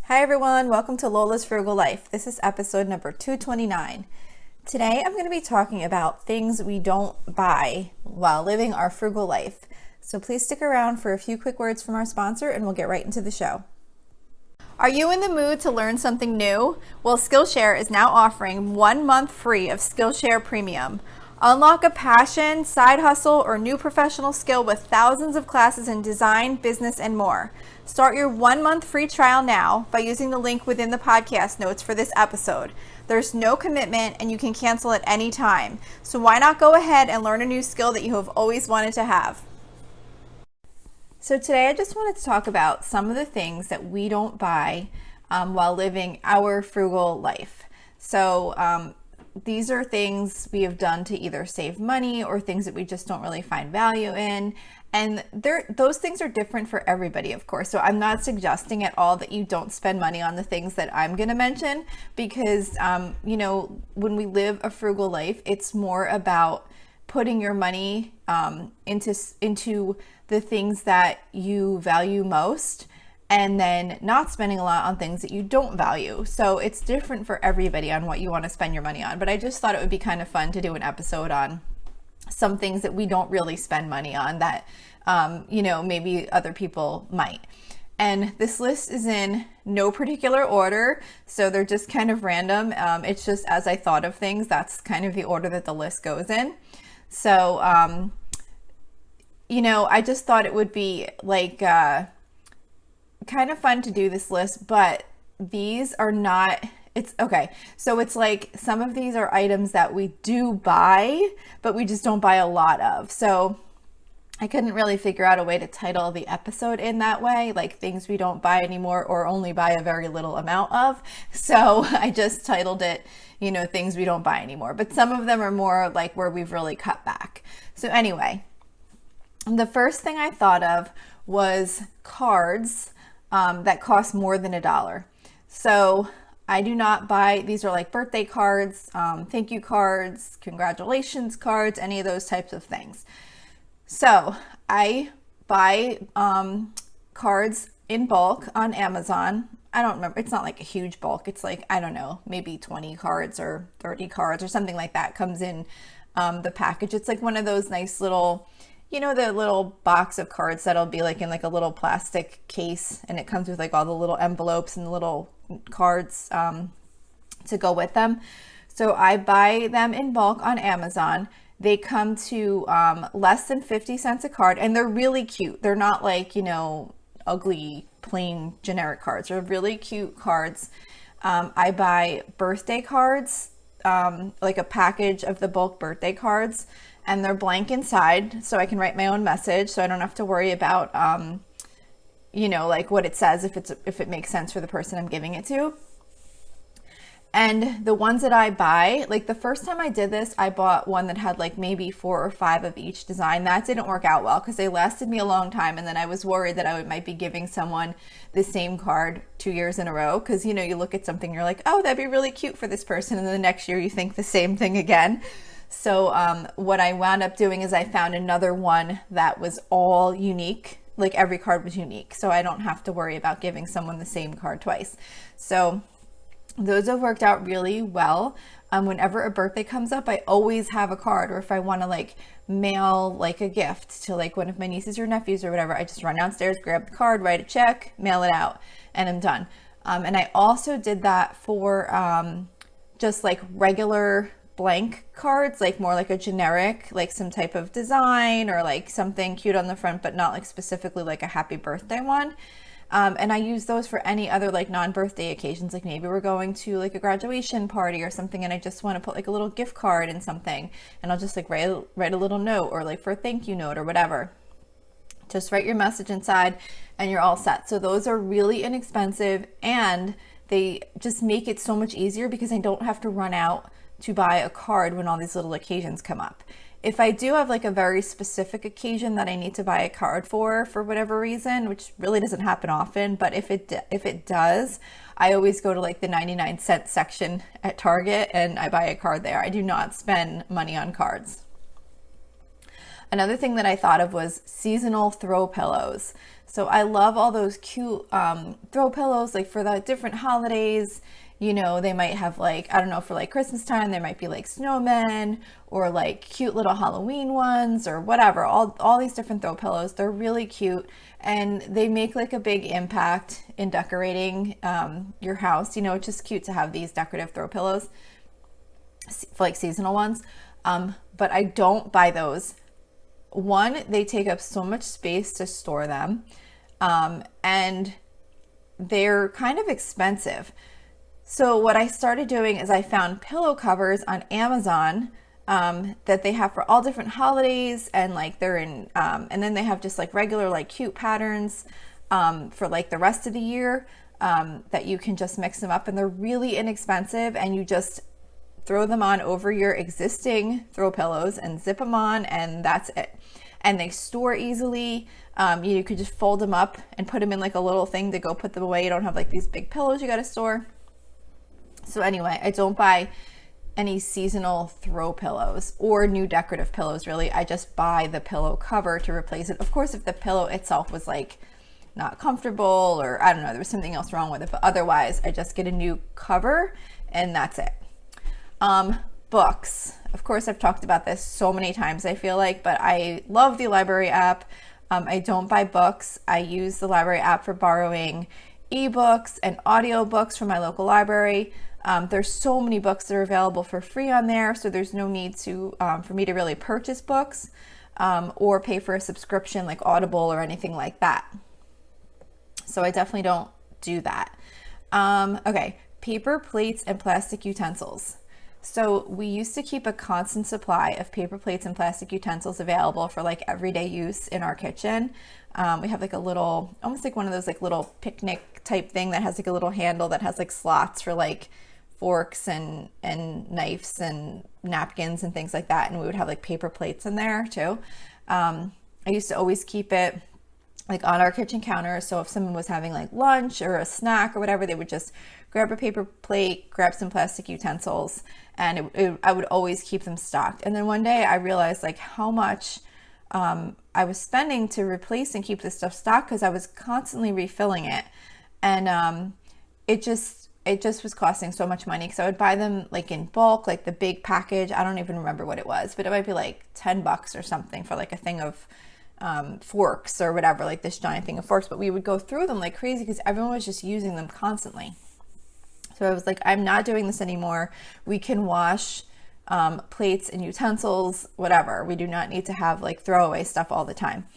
Hi everyone, welcome to Lola's Frugal Life. This is episode number 229. Today I'm going to be talking about things we don't buy while living our frugal life. So please stick around for a few quick words from our sponsor and we'll get right into the show. Are you in the mood to learn something new? Well, Skillshare is now offering 1 month free of Skillshare Premium. Unlock a passion, side hustle, or new professional skill with thousands of classes in design, business, and more. Start your 1 month free trial now by using the link within the podcast notes for this episode. There's no commitment and you can cancel at any time. So why not go ahead and learn a new skill that you have always wanted to have? So today I just wanted to talk about some of the things that we don't buy while living our frugal life. So these are things we have done to either save money or things that we just don't really find value in. And those things are different for everybody, of course. So I'm not suggesting at all that you don't spend money on the things that I'm going to mention because, when we live a frugal life, it's more about putting your money into the things that you value most and then not spending a lot on things that you don't value. So it's different for everybody on what you want to spend your money on. But I just thought it would be kind of fun to do an episode on some things that we don't really spend money on that, maybe other people might. And this list is in no particular order, so they're just kind of random. It's just as I thought of things, that's kind of the order that the list goes in. So, I just thought it would be like kind of fun to do this list, but these are not, it's okay. So it's like some of these are items that we do buy, but we just don't buy a lot of. So I couldn't really figure out a way to title the episode in that way, like things we don't buy anymore or only buy a very little amount of. So I just titled it, things we don't buy anymore. But some of them are more like where we've really cut back. So anyway, the first thing I thought of was cards that cost more than $1. So I do not buy, these are like birthday cards, thank you cards, congratulations cards, any of those types of things. So I buy cards in bulk on Amazon. I don't remember, it's not like a huge bulk. It's like, I don't know, maybe 20 cards or 30 cards or something like that comes in the package. It's like one of those nice little, the little box of cards that'll be like in like a little plastic case, and it comes with like all the little envelopes and little cards to go with them. So I buy them in bulk on Amazon. They come to less than 50 cents a card, and they're really cute. They're not like, ugly, plain, generic cards. They're really cute cards. I buy birthday cards, like a package of the bulk birthday cards, and they're blank inside, so I can write my own message, so I don't have to worry about, like what it says, if it makes sense for the person I'm giving it to. And the ones that I buy, like the first time I did this, I bought one that had like maybe 4 or 5 of each design. That didn't work out well because they lasted me a long time, and then I was worried that I might be giving someone the same card 2 years in a row because, you look at something, you're like, oh, that'd be really cute for this person, and then the next year you think the same thing again. So what I wound up doing is I found another one that was all unique, like every card was unique, so I don't have to worry about giving someone the same card twice. So those have worked out really well. Whenever a birthday comes up, I always have a card, or if I want to like mail like a gift to like one of my nieces or nephews or whatever, I just run downstairs, grab the card, write a check, mail it out, and I'm done. And I also did that for just like regular blank cards, like more like a generic, like some type of design or like something cute on the front, but not like specifically like a happy birthday one. And I use those for any other like non-birthday occasions, like maybe we're going to like a graduation party or something and I just want to put like a little gift card in something, and I'll just like write a little note, or like for a thank you note or whatever. Just write your message inside and you're all set. So those are really inexpensive, and they just make it so much easier because I don't have to run out to buy a card when all these little occasions come up. If I do have like a very specific occasion that I need to buy a card for whatever reason, which really doesn't happen often, but if it does, I always go to like the 99-cent section at Target and I buy a card there. I do not spend money on cards. Another thing that I thought of was seasonal throw pillows. So I love all those cute throw pillows, like for the different holidays. You know, they might have like, I don't know, for like Christmas time, there might be like snowmen or like cute little Halloween ones or whatever. All these different throw pillows. They're really cute and they make like a big impact in decorating your house. You know, it's just cute to have these decorative throw pillows, for like seasonal ones. But I don't buy those. One, they take up so much space to store them, and they're kind of expensive. So what I started doing is I found pillow covers on Amazon that they have for all different holidays, and like they're in, and then they have just like regular like cute patterns for like the rest of the year that you can just mix them up, and they're really inexpensive, and you just throw them on over your existing throw pillows and zip them on, and that's it. And they store easily. You could just fold them up and put them in like a little thing to go put them away. You don't have like these big pillows you got to store. So anyway, I don't buy any seasonal throw pillows or new decorative pillows, really. I just buy the pillow cover to replace it. Of course, if the pillow itself was like not comfortable, or I don't know, there was something else wrong with it, but otherwise I just get a new cover and that's it. Books. Of course, I've talked about this so many times, I feel like, but I love the library app. I don't buy books. I use the library app for borrowing ebooks and audiobooks from my local library. There's so many books that are available for free on there, so there's no need to for me to really purchase books or pay for a subscription like Audible or anything like that. So I definitely don't do that. Okay, paper plates and plastic utensils. So we used to keep a constant supply of paper plates and plastic utensils available for like everyday use in our kitchen. We have like a little, almost like one of those like little picnic type thing that has like a little handle that has like slots for like forks and knives and napkins and things like that. And we would have like paper plates in there too. I used to always keep it like on our kitchen counter. So if someone was having like lunch or a snack or whatever, they would just grab a paper plate, grab some plastic utensils, and I would always keep them stocked. And then one day I realized like how much I was spending to replace and keep this stuff stocked, because I was constantly refilling it. And it just was costing so much money, because I would buy them like in bulk, like the big package. I don't even remember what it was, but it might be like $10 or something for like a thing of forks or whatever, like this giant thing of forks. But we would go through them like crazy because everyone was just using them constantly. So I was like, I'm not doing this anymore. We can wash plates and utensils, whatever. We do not need to have like throwaway stuff all the time.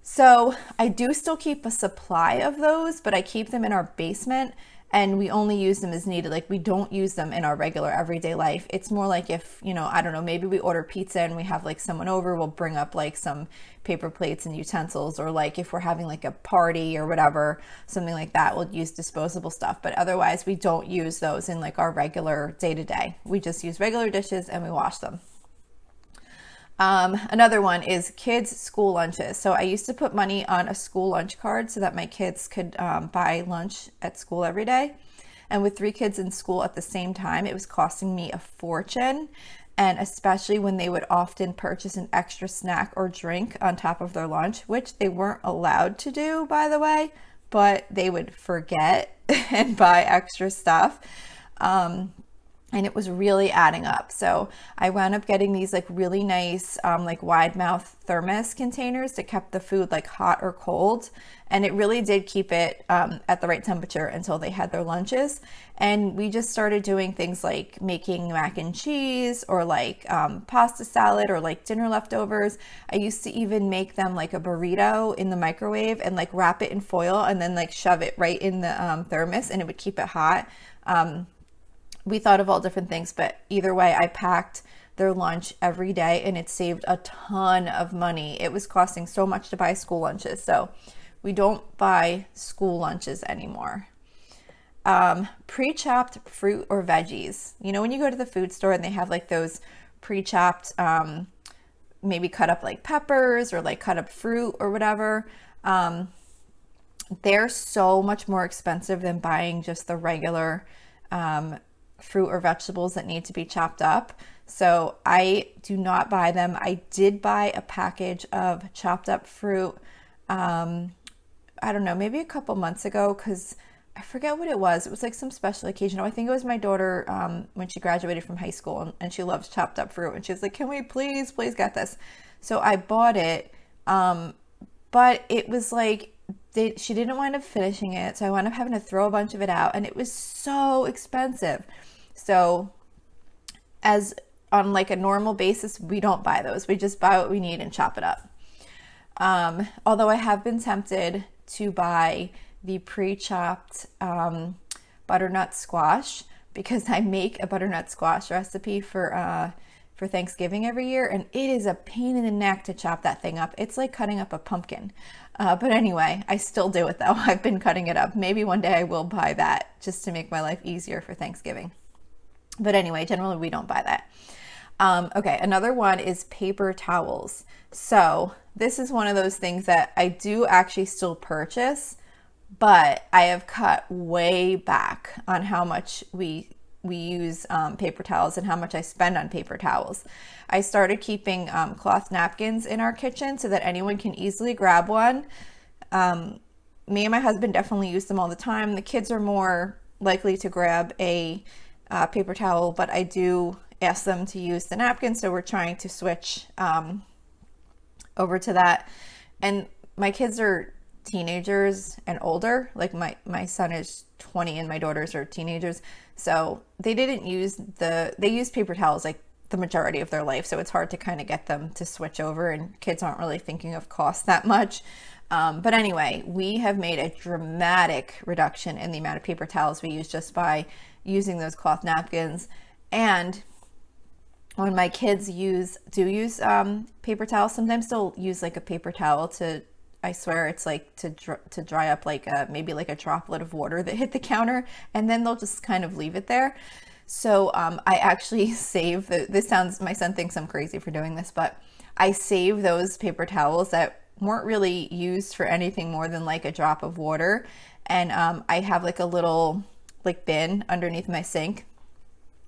So I do still keep a supply of those, but I keep them in our basement, and we only use them as needed. Like we don't use them in our regular everyday life. It's more like if, you know, I don't know, maybe we order pizza and we have like someone over, we'll bring up like some paper plates and utensils, or like if we're having like a party or whatever, something like that, we'll use disposable stuff. But otherwise we don't use those in like our regular day-to-day. We just use regular dishes and we wash them. Another one is kids' school lunches. So I used to put money on a school lunch card so that my kids could buy lunch at school every day. And with 3 kids in school at the same time, it was costing me a fortune. And especially when they would often purchase an extra snack or drink on top of their lunch, which they weren't allowed to do, by the way, but they would forget and buy extra stuff. And it was really adding up. So I wound up getting these like really nice like wide mouth thermos containers that kept the food like hot or cold. And it really did keep it at the right temperature until they had their lunches. And we just started doing things like making mac and cheese, or like pasta salad, or like dinner leftovers. I used to even make them like a burrito in the microwave and like wrap it in foil and then like shove it right in the thermos, and it would keep it hot. We thought of all different things, but either way, I packed their lunch every day, and it saved a ton of money. It was costing so much to buy school lunches. So we don't buy school lunches anymore. Pre-chopped fruit or veggies. You know, when you go to the food store and they have like those pre-chopped, maybe cut up like peppers or like cut up fruit or whatever, they're so much more expensive than buying just the regular fruit or vegetables that need to be chopped up. So I do not buy them. I did buy a package of chopped up fruit I don't know, maybe a couple months ago, because I forget what it was. It was like some special occasion. Oh, I think it was my daughter when she graduated from high school, and she loves chopped up fruit. And she was like, can we please get this? So I bought it, but it was like, she didn't wind up finishing it. So I wound up having to throw a bunch of it out, and it was so expensive. So as on like a normal basis, we don't buy those. We just buy what we need and chop it up. Although I have been tempted to buy the pre-chopped butternut squash, because I make a butternut squash recipe for Thanksgiving every year, and it is a pain in the neck to chop that thing up. It's like cutting up a pumpkin. But anyway, I still do it though. I've been cutting it up. Maybe one day I will buy that just to make my life easier for Thanksgiving. But anyway, generally we don't buy that. Okay, another one is paper towels. So this is one of those things that I do actually still purchase, but I have cut way back on how much we use paper towels and how much I spend on paper towels. I started keeping cloth napkins in our kitchen so that anyone can easily grab one. Me and my husband definitely use them all the time. The kids are more likely to grab a paper towel, but I do ask them to use the napkin, so we're trying to switch over to that. And my kids are teenagers and older. Like my son is 20 and my daughters are teenagers, so they didn't use they use paper towels like the majority of their life, so it's hard to kind of get them to switch over, and kids aren't really thinking of cost that much. But anyway, we have made a dramatic reduction in the amount of paper towels we use just by using those cloth napkins. And when my kids do use paper towels, sometimes they'll use like a paper towel to, I swear it's like to dry up like maybe like a droplet of water that hit the counter, and then they'll just kind of leave it there. So I actually save my son thinks I'm crazy for doing this, but I save those paper towels that weren't really used for anything more than like a drop of water. And I have like a little like bin underneath my sink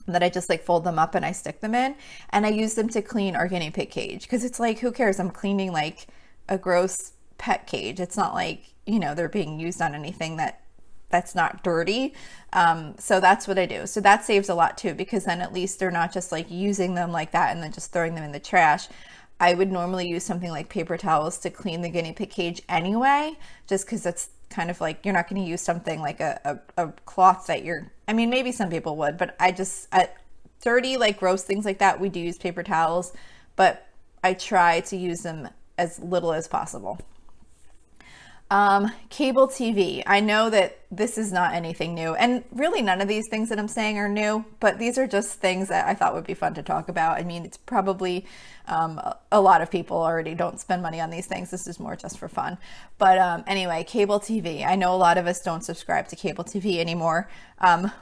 that I just like fold them up and I stick them in, and I use them to clean our guinea pig cage, because it's like, who cares? I'm cleaning like a gross pet cage. It's not like, they're being used on anything that's not dirty. So that's what I do. So that saves a lot too, because then at least they're not just like using them like that and then just throwing them in the trash. I would normally use something like paper towels to clean the guinea pig cage anyway, just because it's kind of like, you're not going to use something like a cloth that maybe some people would, but dirty, like gross things like that, we do use paper towels, but I try to use them as little as possible. Cable TV. I know that this is not anything new, and really none of these things that I'm saying are new, but these are just things that I thought would be fun to talk about. I mean, it's probably a lot of people already don't spend money on these things. This is more just for fun. But anyway, cable TV. I know a lot of us don't subscribe to cable TV anymore.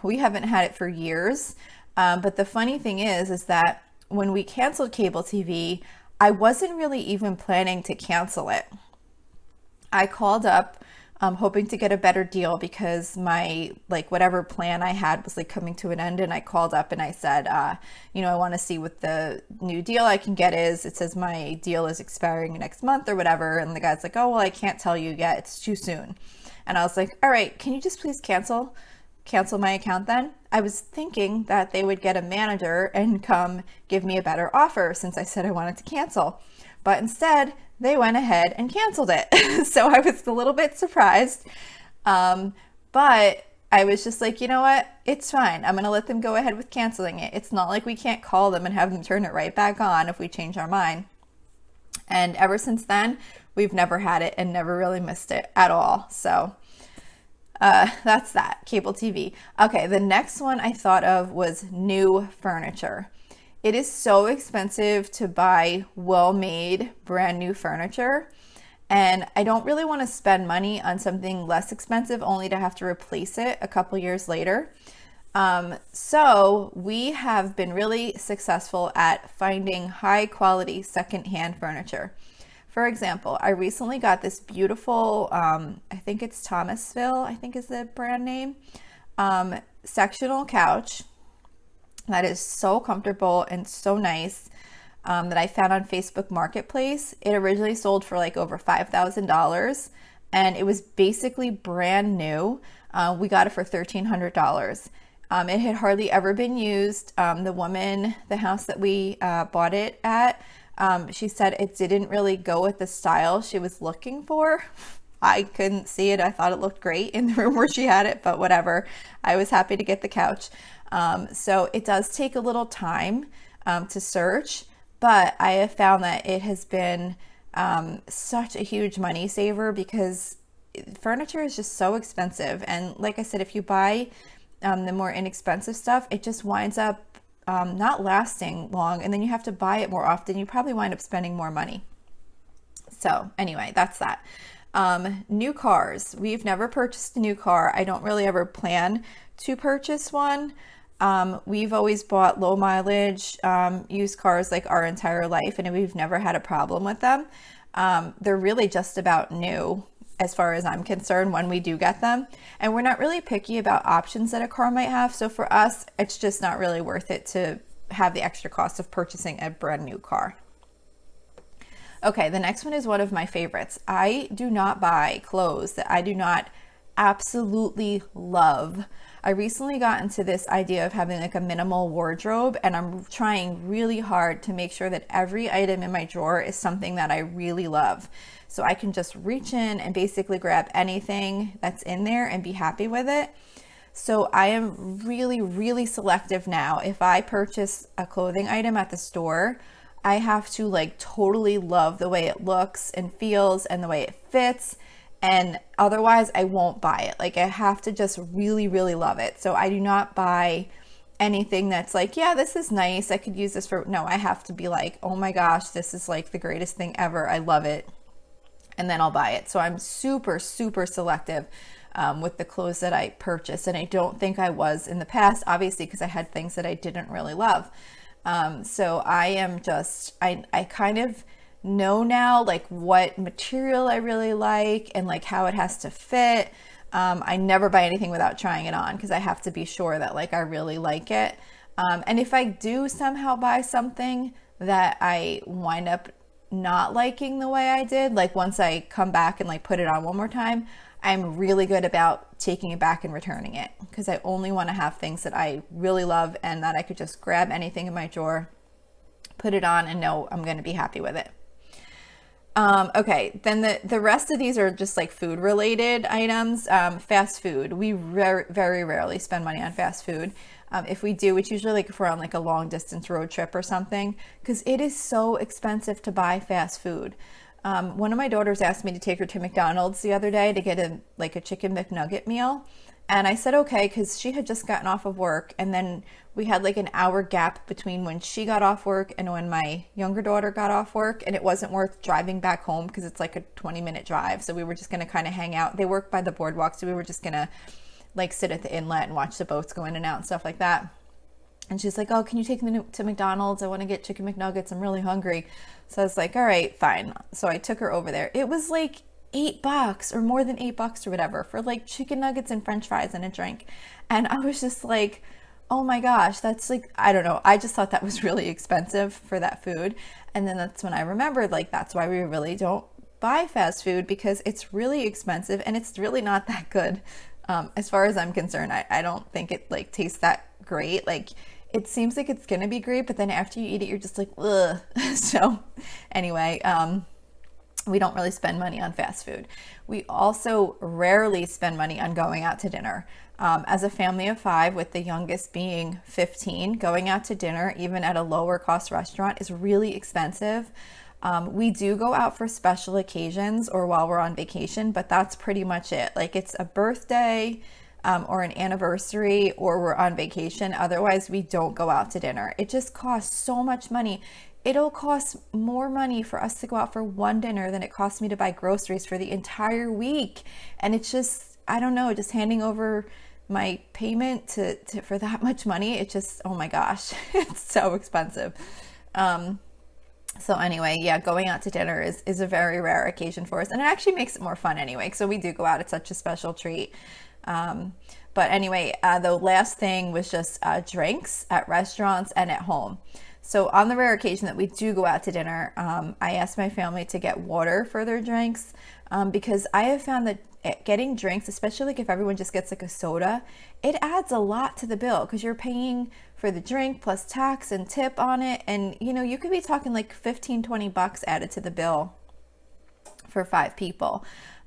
We haven't had it for years. But the funny thing is that when we canceled cable TV, I wasn't really even planning to cancel it. I called up hoping to get a better deal, because my whatever plan I had was coming to an end, and I called up and I said, I want to see what the new deal I can get is. It says my deal is expiring next month or whatever, and the guy's like, oh, well, I can't tell you yet, it's too soon. And I was like, all right, can you just please cancel my account then? I was thinking that they would get a manager and come give me a better offer since I said I wanted to cancel, but instead they went ahead and canceled it. So I was a little bit surprised, but I was just like, you know what, it's fine. I'm going to let them go ahead with canceling it. It's not like we can't call them and have them turn it right back on if we change our mind. And ever since then, we've never had it and never really missed it at all. So that's that, cable TV. Okay, the next one I thought of was new furniture. It is so expensive to buy well-made, brand new furniture, and I don't really want to spend money on something less expensive only to have to replace it a couple years later. So we have been really successful at finding high-quality secondhand furniture. For example, I recently got this beautiful, I think it's Thomasville, I think is the brand name, sectional couch that is so comfortable and so nice, that I found on Facebook Marketplace. It originally sold for over $5,000, and it was basically brand new. We got it for $1,300. It had hardly ever been used. The house that we bought it at, she said it didn't really go with the style she was looking for. I couldn't see it. I thought it looked great in the room where she had it, but whatever. I was happy to get the couch. So it does take a little time to search, but I have found that it has been such a huge money saver because furniture is just so expensive. And like I said, if you buy the more inexpensive stuff, it just winds up not lasting long, and then you have to buy it more often. You probably wind up spending more money. So anyway, that's that. New cars. We've never purchased a new car. I don't really ever plan to purchase one. We've always bought low mileage used cars like our entire life, and we've never had a problem with them. They're really just about new as far as I'm concerned when we do get them. And we're not really picky about options that a car might have. So for us, it's just not really worth it to have the extra cost of purchasing a brand new car. Okay, the next one is one of my favorites. I do not buy clothes that I do not absolutely love. I recently got into this idea of having like a minimal wardrobe, and I'm trying really hard to make sure that every item in my drawer is something that I really love. So I can just reach in and basically grab anything that's in there and be happy with it. So I am really, really selective now. If I purchase a clothing item at the store, I have to like totally love the way it looks and feels and the way it fits. And otherwise I won't buy it. Like I have to just really, really love it. So I do not buy anything that's like, yeah, this is nice, I could use this for, no, I have to be like, oh my gosh, this is like the greatest thing ever. I love it. And then I'll buy it. So I'm super, super selective with the clothes that I purchase. And I don't think I was in the past, obviously, because I had things that I didn't really love. So I am just, I kind of know now like what material I really like and like how it has to fit. I never buy anything without trying it on because I have to be sure that like I really like it. And if I do somehow buy something that I wind up not liking the way I did, like once I come back and like put it on one more time, I'm really good about taking it back and returning it because I only want to have things that I really love and that I could just grab anything in my drawer, put it on, and know I'm going to be happy with it. Okay, then the rest of these are just like food related items. Fast food. We very rarely spend money on fast food. If we do, it's usually like if we're on like a long distance road trip or something, because it is so expensive to buy fast food. One of my daughters asked me to take her to McDonald's the other day to get a chicken McNugget meal. And I said, okay, because she had just gotten off of work. And then we had like an hour gap between when she got off work and when my younger daughter got off work. And it wasn't worth driving back home because it's like a 20-minute drive. So we were just going to kind of hang out. They work by the boardwalk. So we were just going to like sit at the inlet and watch the boats go in and out and stuff like that. And she's like, oh, can you take me to McDonald's? I want to get chicken McNuggets. I'm really hungry. So I was like, all right, fine. So I took her over there. It was like $8 or more than $8 or whatever for like chicken nuggets and french fries and a drink. And I was just like, oh my gosh, that's like, I don't know. I just thought that was really expensive for that food. And then that's when I remembered, like, that's why we really don't buy fast food, because it's really expensive and it's really not that good. As far as I'm concerned, I don't think it like tastes that great. Like it seems like it's gonna be great, but then after you eat it, you're just like, ugh. So anyway, we don't really spend money on fast food. We also rarely spend money on going out to dinner. As a family of 5, with the youngest being 15, going out to dinner, even at a lower cost restaurant, is really expensive. We do go out for special occasions or while we're on vacation, but that's pretty much it. Like it's a birthday or an anniversary, or we're on vacation. Otherwise, we don't go out to dinner. It just costs so much money. It'll cost more money for us to go out for one dinner than it costs me to buy groceries for the entire week. And it's just, I don't know, just handing over my payment to for that much money. It just, oh my gosh, it's so expensive. So anyway, yeah, going out to dinner is a very rare occasion for us, and it actually makes it more fun anyway. So we do go out. It's such a special treat. But anyway, the last thing was just drinks at restaurants and at home. So on the rare occasion that we do go out to dinner, I ask my family to get water for their drinks, because I have found that getting drinks, especially like if everyone just gets like a soda, it adds a lot to the bill because you're paying for the drink plus tax and tip on it. And you could be talking like 15-20 bucks added to the bill for 5 people.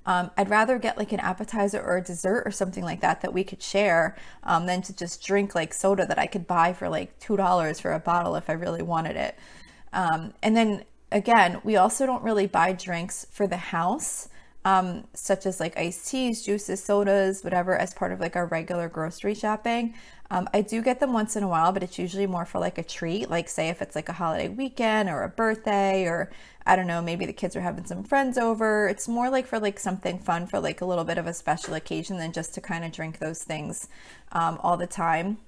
I'd rather get like an appetizer or a dessert or something like that we could share, than to just drink like soda that I could buy for like $2 for a bottle if I really wanted it. And then again, we also don't really buy drinks for the house, such as like iced teas, juices, sodas, whatever, as part of like our regular grocery shopping. I do get them once in a while, but it's usually more for like a treat, like say if it's like a holiday weekend or a birthday, or I don't know, maybe the kids are having some friends over. It's more like for like something fun for like a little bit of a special occasion than just to kind of drink those things all the time.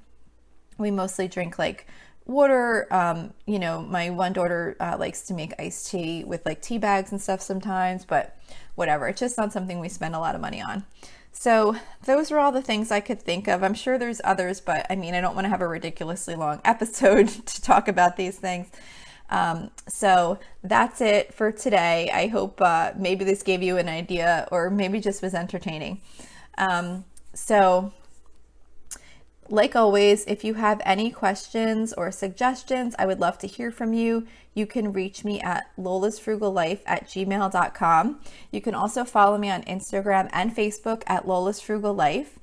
We mostly drink like water. My one daughter likes to make iced tea with like tea bags and stuff sometimes, but whatever. It's just not something we spend a lot of money on. So those were all the things I could think of. I'm sure there's others, but I mean, I don't want to have a ridiculously long episode to talk about these things. So that's it for today. I hope maybe this gave you an idea, or maybe just was entertaining. So like always, if you have any questions or suggestions, I would love to hear from you. You can reach me at lolasfrugallife@gmail.com. You can also follow me on Instagram and Facebook at lolasfrugallife.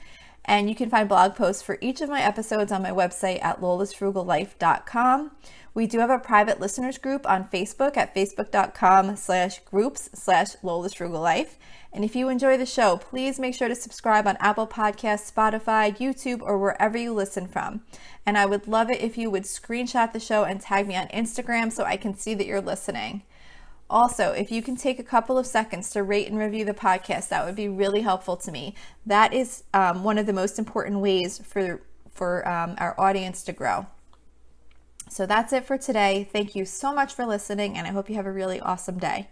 And you can find blog posts for each of my episodes on my website at lolasfrugallife.com. We do have a private listeners group on Facebook at facebook.com/groups/lolasfrugallife. And if you enjoy the show, please make sure to subscribe on Apple Podcasts, Spotify, YouTube, or wherever you listen from. And I would love it if you would screenshot the show and tag me on Instagram so I can see that you're listening. Also, if you can take a couple of seconds to rate and review the podcast, that would be really helpful to me. That is one of the most important ways for our audience to grow. So that's it for today. Thank you so much for listening, and I hope you have a really awesome day.